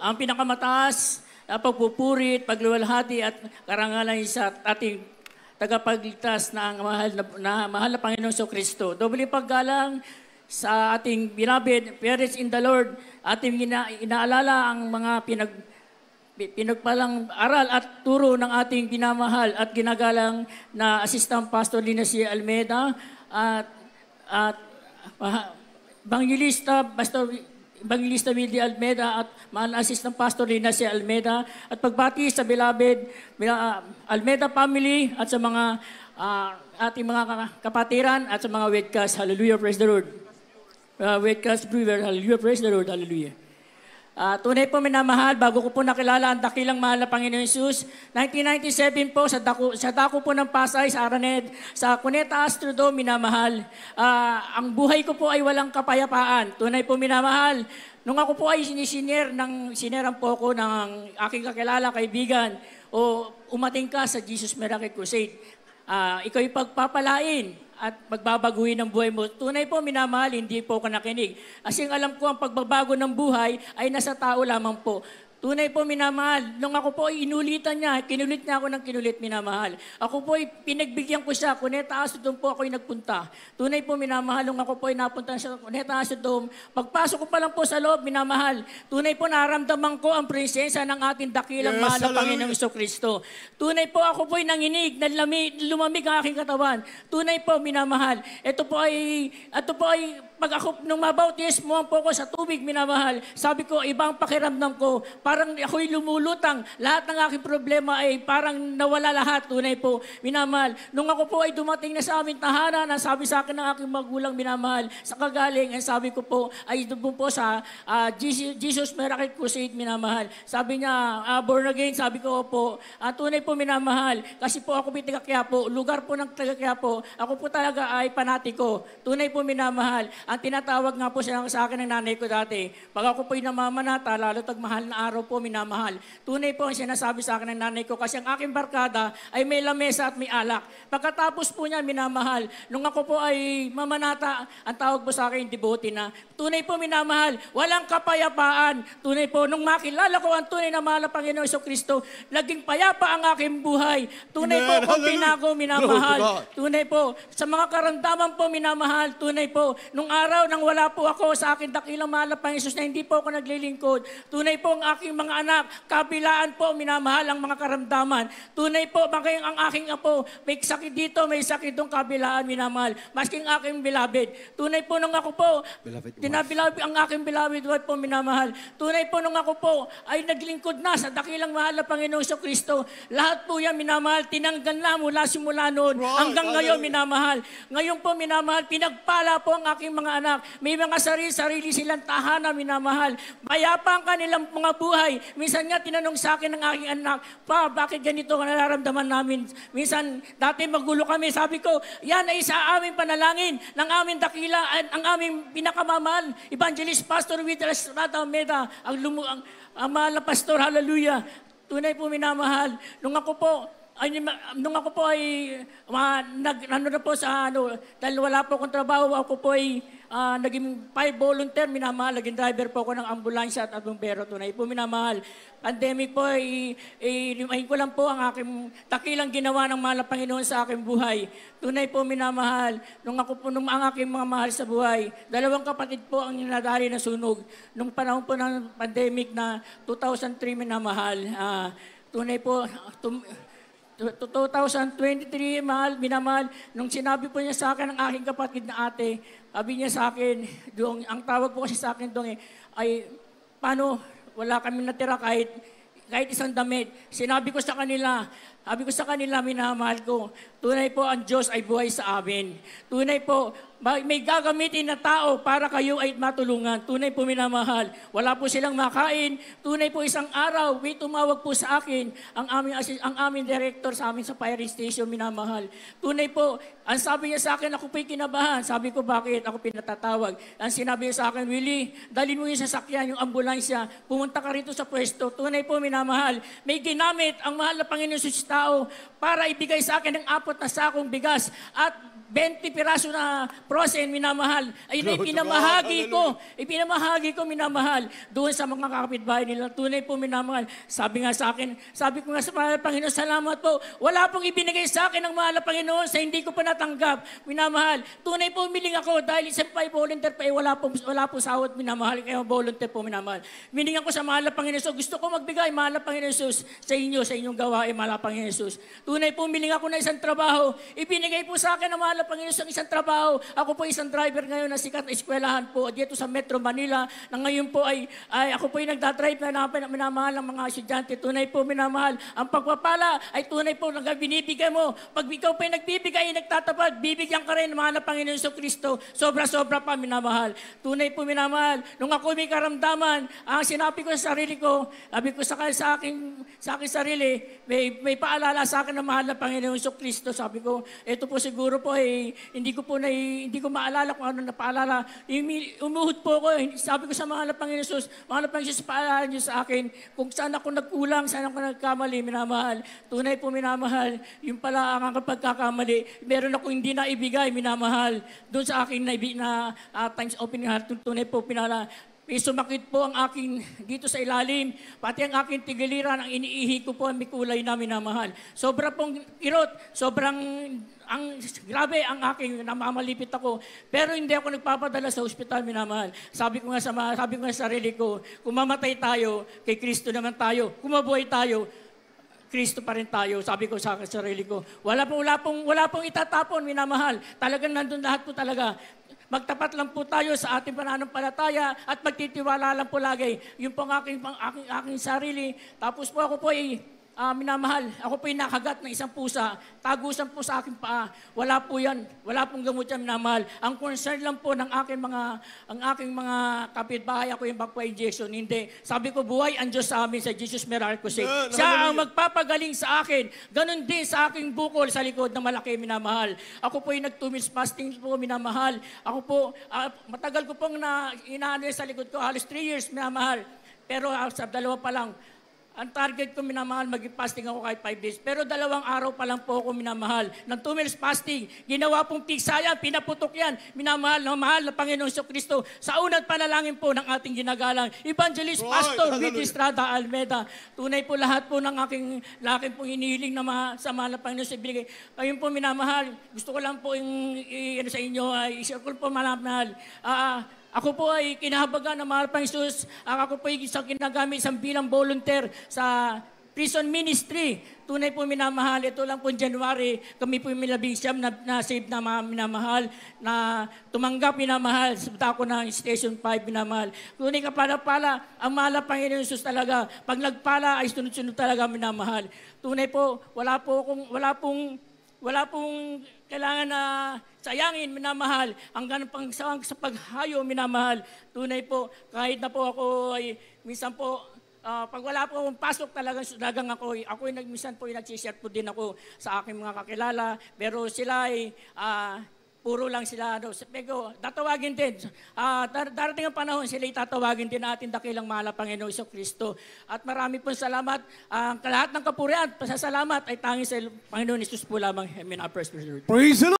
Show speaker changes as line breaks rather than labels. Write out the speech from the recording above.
ang pinakamataas na pagpupuri at pagluwalhati at karangalan sa ating tagapagligtas na ang mahal na Panginoong Kristo. Doble paggalang sa ating beloved parents in the Lord, ating inaalala ang mga pinagpalang aral at turo ng ating pinamahal at ginagalang na Assistant Pastor Linacy Almeida at Evangelista Willie Almeida at mahal na Assistant Pastor Linacy Almeida at pagbati sa beloved Almeida family at sa mga ating mga kapatiran at sa mga webcast. Hallelujah, praise the Lord. Webcast viewer, hallelujah, praise the Lord, hallelujah. Tunay po minamahal, bago ko po nakilala ang dakilang mahal na Panginoon Jesus, 1997 po sa dako po ng Pasay, sa Araned, sa Cuneta Astrodome, minamahal. Ang buhay ko po ay walang kapayapaan. Tunay po minamahal. Nung ako po ay sineran po ako ng aking kakilala, kaibigan, o umating ka sa Jesus Miracle Crusade. Ikaw'y pagpapalain at magbabaguhin ang buhay mo. Tunay po, minamahal, hindi po ako nakinig. Kasi alam ko, ang pagbabago ng buhay ay nasa tao lamang po. Tunay po, minamahal. Nung ako po ay inulitan niya, kinulit niya ako ng kinulit, minamahal. Ako po ay pinagbigyan ko siya. Cuneta Astrodome po ako ay nagpunta. Tunay po, minamahal. Nung ako po ay napunta sa Cuneta Astrodome, pagpasok ko pa lang po sa loob, minamahal. Tunay po, naramdaman ko ang presensya ng ating dakilang mahal na Panginoong Kristo. Tunay po, ako po ay nanginig, lumamig ang aking katawan. Tunay po, minamahal. Ito po ay pag ako, nung mabautismo po ako sa tubig, minamahal, sabi ko, ibang pakiramdam ko. Parang ako'y lumulutang. Lahat ng aking problema ay parang nawala lahat. Tunay po, minamahal. Nung ako po ay dumating na sa aming tahanan, ang sabi sa akin ng aking magulang, minamahal, sa kagaling, ang sabi ko po, ay doon po sa Jesus Miracle Crusade, minamahal. Sabi niya, born again, sabi ko po, tunay po, minamahal. Kasi po ako taga Quiapo, lugar po ng taga Quiapo, ako po talaga ay panatiko. Tunay po, minamahal. Ang tinatawag nga po siya sa akin ng nanay ko dati, pag ako po'y namamanata, lalo tagmahal na araw po, minamahal. Tunay po ang sinasabi sa akin ng nanay ko kasi ang aking barkada ay may lamesa at may alak. Pagkatapos po niya, minamahal, nung ako po ay mamanata, ang tawag po sa akin, devote na. Tunay po, minamahal, walang kapayapaan. Tunay po, nung makilala ko ang tunay na mahal na Panginoon Kristo, naging payapa ang aking buhay. Tunay po, kung pinako, minamahal. Tunay po, sa mga karamdaman po, minamahal. Tunay po, nung araw nang wala po ako sa aking dakilang mahal na Panginoon na hindi po ako naglilingkod. Tunay po ang aking mga anak, kabilaan po, minamahal ang mga karamdaman. Tunay po, maging ang aking apo, may sakit dito, may sakit doon, kabilaan, minamahal. Masking aking beloved. Tunay po nung ako po, tinabilabid ang aking beloved wife po, minamahal. Tunay po nung ako po ay naglingkod na sa dakilang mahal na Panginoong Kristo. Lahat po yan, minamahal, tinanggal na mula simula noon hanggang ngayon, minamahal. Ngayon po, minamahal, pinagpala po ang aking mga anak. May mga sarili silang tahanan, minamahal. Mayapa ang kanilang mga buhay. Minsan nga, tinanong sa akin ng aking anak, pa, bakit ganito ang nararamdaman namin? Minsan, dati magulo kami. Sabi ko, yan ay sa aming panalangin, ng aming dakila, ang aming pinakamamahal, Evangelist Pastor Willie Almeida, ang mahal na pastor, hallelujah. Tunay po, minamahal. Nung ako po ay dahil wala po akong trabaho, ako po ay naging volunteer, minamahal, naging driver po ako ng ambulansya at bumbero. Tunay po, minamahal. Pandemic po, limahin ko lang po ang aking dakilang ginawa ng mahal na Panginoon sa aking buhay. Tunay po, minamahal. Nung ang aking mga mahal sa buhay, 2 kapatid po ang nadali na sunog. Nung panahon po ng pandemic na 2003, minamahal. Tunay po, 2023, minamahal, nung sinabi po niya sa akin ng aking kapatid na ate, sabi niya sa akin, ang tawag po kasi sa akin doon ay, paano, wala kami natira kahit isang damit. Sinabi ko sa kanila, minamahal ko, tunay po ang Diyos ay buhay sa amin. Tunay po, may gagamitin na tao para kayo ay matulungan. Tunay po, minamahal. Wala po silang makain. Tunay po, isang araw, may tumawag po sa akin ang aming director sa amin sa fire station, minamahal. Tunay po, ang sabi niya sa akin, ako po'y kinabahan. Sabi ko, bakit? Ako pinatatawag. Ang sinabi niya sa akin, Willie, dalhin mo yung sasakyan, yung ambulansya, pumunta ka rito sa pwesto. Tunay po, minamahal. May ginamit ang mahal na Panginoon sa tao para ibigay sa akin ng 4 na sakong bigas at 20 piraso na prosen, minamahal. Ayun ay
Glory to
pinamahagi
God.
ko. Ipinamahagi ko, minamahal. Doon sa mga kapitbahay nila, tunay po minamahal. Sabi nga sa akin, sabi ko nga sa mahal na Panginoon, salamat po. Wala pong ibinigay sa akin ng mahal na Panginoon sa hindi ko pa natanggap. Minamahal. Tunay po umiling ako dahil isang pa volunteer pa, wala po sahod, minamahal. Kaya volunteer po, minamahal. Mining ako sa mahal na Panginoon. So, gusto ko magbigay, mahal na Panginoon Jesus, sa inyo, sa inyong gawain, mahal na Panginoon Jesus. Tunay po umiling ako na isang trabaho. Ibinigay po sa akin ng mahal na Panginoon sa isang trabaho. Ako po isang driver ngayon na sikat na eskwelahan po dito sa Metro Manila, na ngayon po ay ako po yung nagdadrive na minamahal ng mga estudyante. Tunay po minamahal. Ang pagpapala ay tunay po na binibigay mo. Pag ikaw pa yung nagbibigay, nagtatapad, bibigyan ka rin ng mahal na Panginoon sa Kristo. Sobra-sobra pa minamahal. Tunay po minamahal. Nung ako may karamdaman, ang sinabi ko sa sarili ko, sabi ko sa aking sarili, may paalala sa akin ng mahal na Panginoon sa Kristo. Sabi ko, ito po siguro po hindi ko maalala kung ano na paalala. Umuhod po ako. Sabi ko sa mahal na Panginoon Jesus, mahal na Panginoon Jesus, paalala niyo sa akin kung saan ako nagkulang, saan ako nagkamali, minamahal. Tunay po minamahal. Yung pala ang aking pagkakamali. Meron ako hindi na ibigay, minamahal. Doon sa akin na times open heart, tunay po pinala. May sumakit po ang aking dito sa ilalim, pati ang aking tigiliran, ang iniihi ko po ang mikulay na minamahal. Sobra pong kirot, grabe ang aking namamalipit ako. Pero hindi ako nagpapadala sa ospital, minamahal. Sabi ko nga sa sarili ko, kung mamatay tayo, kay Kristo naman tayo. Kung mabuhay tayo, Kristo pa rin tayo. Sabi ko sa sarili ko, wala pong itatapon, minamahal. Talagang nandun lahat po talaga. Magtapat lang po tayo sa ating pananampalataya at magtitiwala lang po lagi. Yun po ang aking sarili. Tapos po ako po minamahal. Ako po nakagat ng isang pusa. Tagusan po sa aking paa. Wala po yan. Wala pong gamot yan, minamahal. Ang concern lang po ng aking mga kapitbahay, ako yung magpa-injection. Hindi. Sabi ko, buhay ang Diyos sa amin sa Jesus Miracle Save. Siya ang magpapagaling sa akin. Ganon din sa aking bukol sa likod ng malaki, minamahal. Ako po yung nag-2 meals fasting po, minamahal. Ako po, matagal ko pong inaano sa likod ko, halos 3 years, minamahal. Pero sa 2 pa lang, ang target ko, minamahal, mag-fasting ako kahit 5 days. Pero 2 araw pa lang po ako, minamahal. Ng 2 meals fasting, ginawa pong pigsa yan, pinaputok yan. Minamahal, mahal na Panginoon sa Kristo. Sa unang panalangin po ng ating ginagalang Evangelist Pastor Vicky Estrada Almeda. Tunay po lahat po ng aking pong hinihiling na sa mahal na Panginoon sa ibigay. Ayun po, minamahal, gusto ko lang po sa inyo, i-share ko po, mahal. Ako po ay kinahabagan ng mahal pang Jesus. Ako po ay ginagamit isang bilang volunteer sa prison ministry. Tunay po minamahal. Ito lang po January, kami po yung milabing na save na minamahal, na tumanggap minamahal sa ako ng Station 5 minamahal. Tunay ka pala, ang mahal pang Jesus talaga. Pag nagpala ay sunod-sunod talaga minamahal. Tunay po, wala pong kailangan na sayangin, minamahal. Ang ganun pang sa paghayo, minamahal. Tunay po, kahit na po ako ay minsan po, pag wala po akong pasok talagang ako minsan po nagsishare po din ako sa aking mga kakilala. Pero sila ay puro lang sila. Pero tatawagin din. Darating ang panahon, sila tatawagin din natin dakilang mahal na Panginoon Hesus Kristo. At marami pong salamat. Lahat ng kapurihan, pasasalamat ay tanging sa Panginoon Hesus po lamang. Amen.
Praise the Lord.